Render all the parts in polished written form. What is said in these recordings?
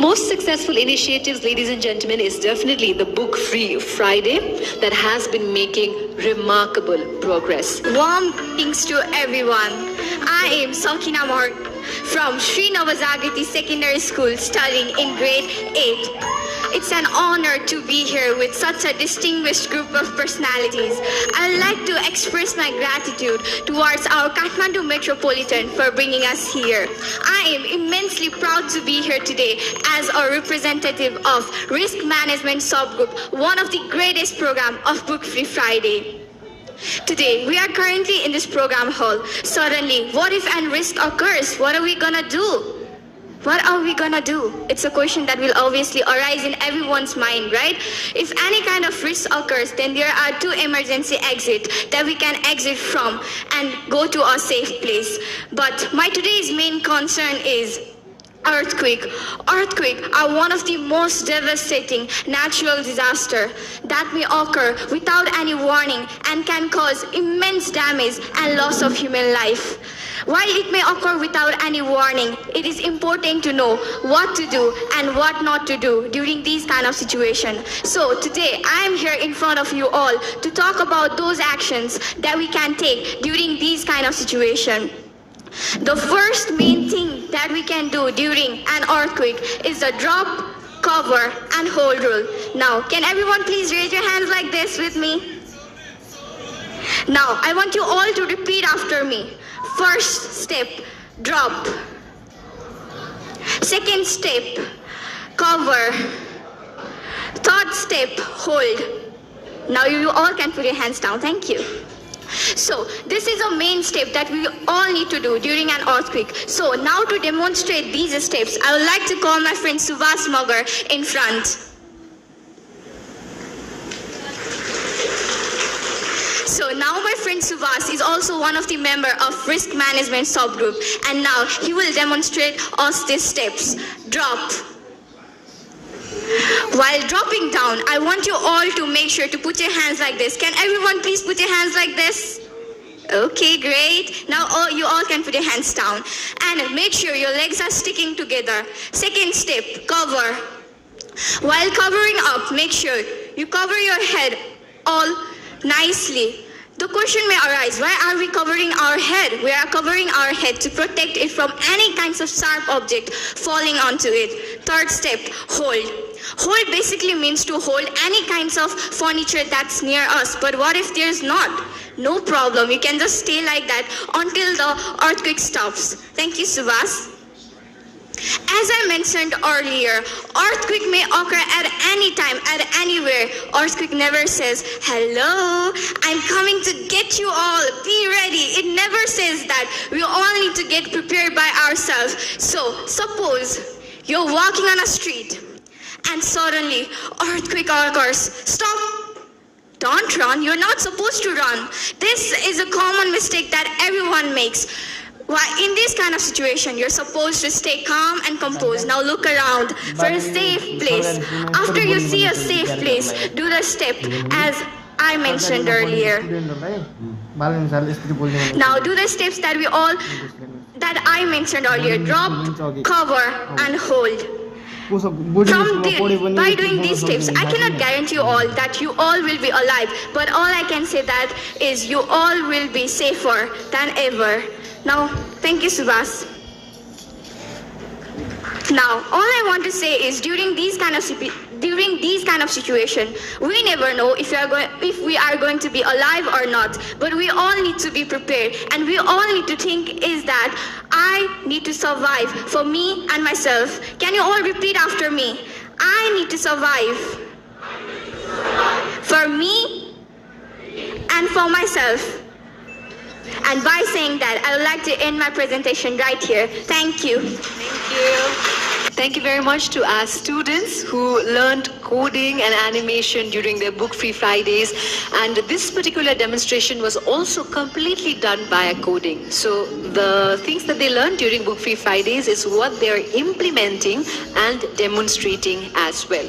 most successful initiatives, ladies and gentlemen, is definitely the Book Free Friday that has been making remarkable progress. Warm greetings to everyone. I am Sakina Mark from Sri Navajagriti Secondary School studying in grade 8. It's an honor to be here with such a distinguished group of personalities. I'd like to express my gratitude towards our Kathmandu Metropolitan for bringing us here. I am immensely proud to be here today as a representative of Risk Management Subgroup, one of the greatest programs of Book Free Friday. Today, we are currently in this program hall. Suddenly, what if an risk occurs? What are we gonna do? What are we gonna do? It's a question that will obviously arise in everyone's mind, right? If any kind of risk occurs, then there are 2 emergency exits that we can exit from and go to a safe place. But my today's main concern is earthquake. Earthquakes are one of the most devastating natural disasters that may occur without any warning and can cause immense damage and loss of human life. While it may occur without any warning, it is important to know what to do and what not to do during these kind of situations. So today, I am here in front of you all to talk about those actions that we can take during these kind of situations. The first main thing that we can do during an earthquake is the drop, cover, and hold rule. Now, can everyone please raise your hands like this with me? Now, I want you all to repeat after me. First step, drop. Second step, cover. Third step, hold. Now you all can put your hands down. Thank you. So this is a main step that we all need to do during an earthquake. So now to demonstrate these steps, I would like to call my friend Subhas Magar in front. So now my friend Subhas is also one of the member of Risk Management Subgroup, and now he will demonstrate us these steps. Drop. While dropping down, I want you all to make sure to put your hands like this. Can everyone please put your hands like this? Okay, great. Now you all can put your hands down. And make sure your legs are sticking together. Second step, cover. While covering up, make sure you cover your head all nicely. The question may arise, why are we covering our head? We are covering our head to protect it from any kinds of sharp object falling onto it. Third step, hold. Hold basically means to hold any kinds of furniture that's near us. But what if there's not? No problem. You can just stay like that until the earthquake stops. Thank you, Subhas. As I mentioned earlier, earthquake may occur at any time, at anywhere. Earthquake never says, hello, I'm coming to get you all, be ready. It never says that. We all need to get prepared by ourselves. So suppose you're walking on a street and suddenly earthquake occurs. Stop. Don't run. You're not supposed to run. This is a common mistake that everyone makes. Why, in this kind of situation, you're supposed to stay calm and composed. Now look around for a safe place. After you see a safe place, do the step as I mentioned earlier. Now do the steps that I mentioned earlier. Drop, cover, and hold. By doing these steps, I cannot guarantee you all that you all will be alive, but all I can say that is you all will be safer than ever. Now, thank you, Subhas. Now, all I want to say is during these kind of situation, we never know if we are going to be alive or not. But we all need to be prepared, and we all need to think is that I need to survive for me and myself. Can you all repeat after me? I need to survive for me and for myself. And by saying that, I would like to end my presentation right here. Thank you. Thank you. Thank you very much to our students who learned coding and animation during their Book Free Fridays. And this particular demonstration was also completely done via coding. So the things that they learned during Book Free Fridays is what they're implementing and demonstrating as well.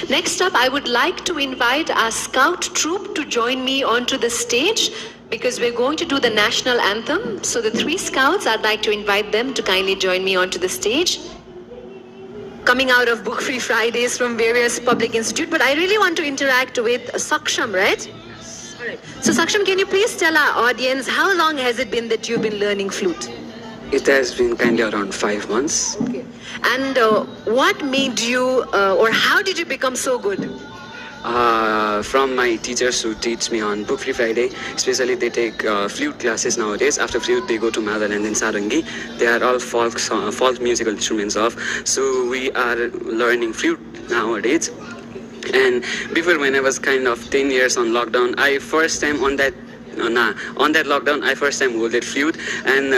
Next up, I would like to invite our scout troop to join me onto the stage, because we're going to do the national anthem. So the 3 scouts, I'd like to invite them to kindly join me onto the stage. coming out of Book Free Fridays from various public institute, but I really want to interact with Saksham, right? Alright. So Saksham, can you please tell our audience how long has it been that you've been learning flute? It has been kind of around 5 months. Okay. And what made you, or how did you become so good? From my teachers who teach me on Book Free Friday, especially they take flute classes nowadays. After flute, they go to Madal and then Sarangi. They are all folk musical instruments of. So we are learning flute nowadays. And before, when I was kind of 10 years on lockdown, I first time on that lockdown, I first time holded flute, and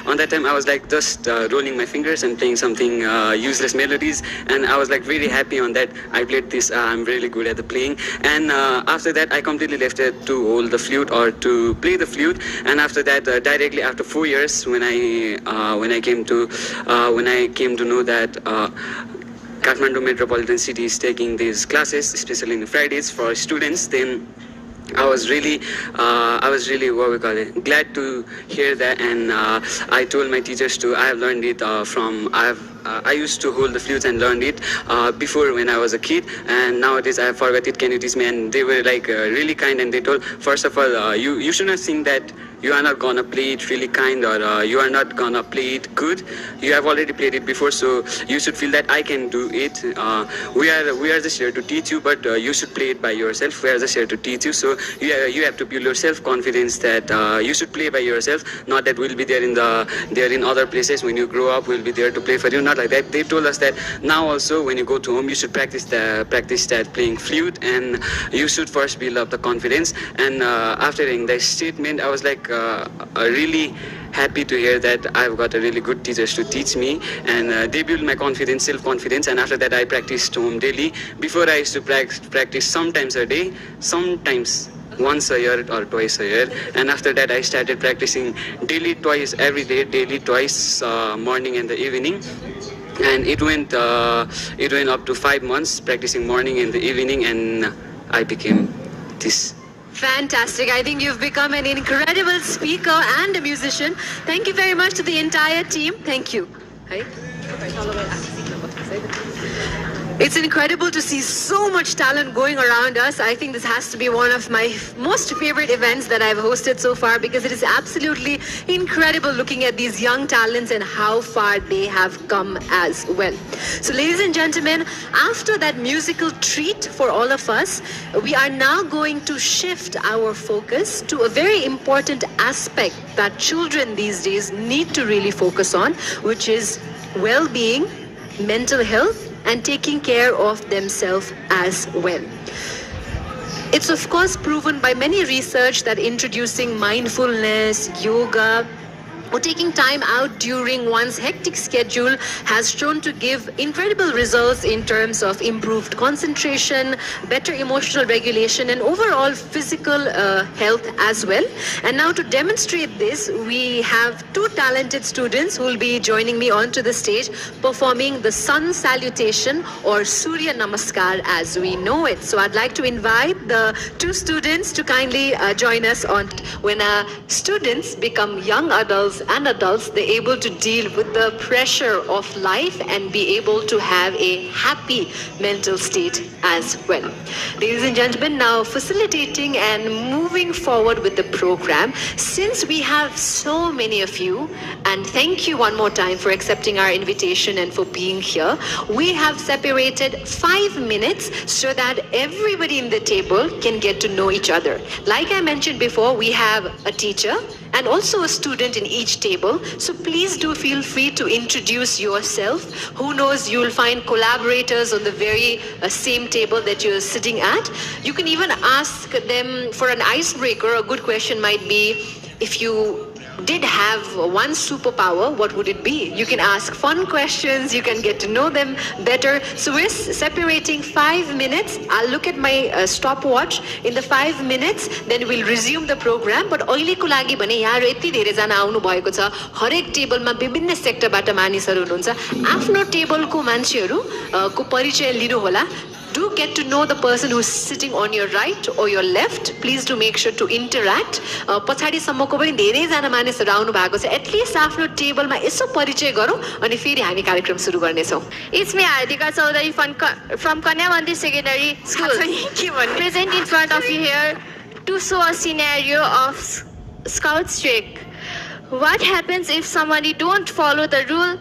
on that time I was like just rolling my fingers and playing something useless melodies, and I was like very happy on that. I played this, I'm really good at the playing, and after that I completely left it to hold the flute or to play the flute, and after that directly after 4 years when I came to know that Kathmandu metropolitan city is taking these classes, especially in Fridays for students, then I was really glad to hear that, and I told my teachers too. I have learned it I used to hold the flutes and learned it before when I was a kid, and nowadays I have forgot it. Can you teach me? And they were like really kind, and they told, first of all, you should not think that you are not gonna play it really kind, or you are not gonna play it good. You have already played it before, so you should feel that I can do it. We are just here to teach you, but you should play it by yourself. We are just here to teach you, so you have to build your self-confidence that you should play by yourself. Not that we'll be there in other places when you grow up. We'll be there to play for you. Not like that. They told us that now also when you go to home, you should practice that playing flute, and you should first build up the confidence. And after hearing that statement, I was like really happy to hear that I've got a really good teachers to teach me, and they build my confidence, self-confidence. And after that I practiced home daily. Before I used to practice sometimes a day, sometimes once a year or twice a year, and after that I started practicing daily, twice every day, daily twice, morning and the evening. And it went up to 5 months practicing morning and the evening, and I became this. Fantastic. I think you've become an incredible speaker and a musician. Thank you very much to the entire team. Thank you. Hi. It's incredible to see so much talent going around us. I think this has to be one of my most favorite events that I've hosted so far, because it is absolutely incredible looking at these young talents and how far they have come as well. So ladies and gentlemen, after that musical treat for all of us, we are now going to shift our focus to a very important aspect that children these days need to really focus on, which is well-being, mental health, and taking care of themselves as well. It's of course proven by many research that introducing mindfulness, yoga, or taking time out during one's hectic schedule has shown to give incredible results in terms of improved concentration, better emotional regulation, and overall physical health as well. And now to demonstrate this, we have two talented students who will be joining me onto the stage performing the sun salutation, or Surya Namaskar as we know it. So I'd like to invite the two students to kindly join us on. When students become young adults and adults, they're able to deal with the pressure of life and be able to have a happy mental state as well. Ladies and gentlemen, now facilitating and moving forward with the program, since we have so many of you, and thank you one more time for accepting our invitation and for being here, we have separated 5 minutes so that everybody in the table can get to know each other. Like I mentioned before, we have a teacher and also a student in each table. So please do feel free to introduce yourself. Who knows, you'll find collaborators on the very same table that you're sitting at. You can even ask them for an icebreaker. A good question might be, if you did have one superpower, what would it be? You can ask fun questions, you can get to know them better. So we're separating 5 minutes. I'll look at my stopwatch. In the 5 minutes, then we'll resume the program. But अहिलेको लागि भने यहाँ यति धेरै जना आउनु भएको छ, हरेक टेबलमा विभिन्न सेक्टरबाट मानिसहरू हुनुहुन्छ. आफ्नो टेबलको मान्छेहरू को परिचय लिनु होला. Do get to know the person who's sitting on your right or your left. Please do make sure to interact. पछाडिसम्मको पनि धेरैजना मानिसहरू आउनु भएको छ. एटलिस्ट आफ्नो टेबलमा यसो परिचय गरौँ अनि फेरि हामी कार्यक्रम सुरु गर्नेछौँ. It's me, Ardika Chaudhary from Kathmandu Secondary School. Present in front of you here to show a scenario of Scout streak. What happens if somebody don't follow the rule